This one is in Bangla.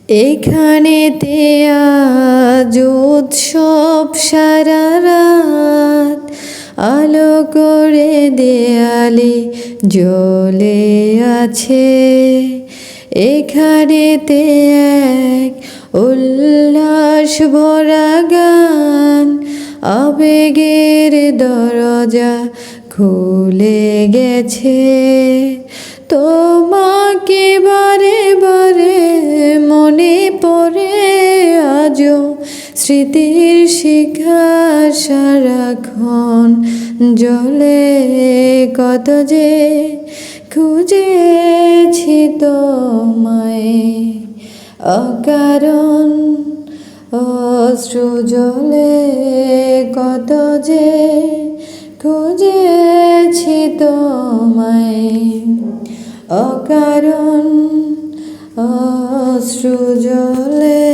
এখানেতে আজ উৎসব সারা রাত, আলো করে দেয়ালে জ্বলে আছে। এখানেতে এক উল্লাস ভরা গান, আবেগের দরজা খুলে গেছে। তোমাকে বারে বারে মনে পড়ে আজও, স্মৃতির শিখা সারাক্ষণ জ্বলে। কত যে খুঁজেছি তোমায়, অকারণ অশ্রু জলে। কত যে খুঁজেছি তোমায়, অকারণ অশ্রু জলে।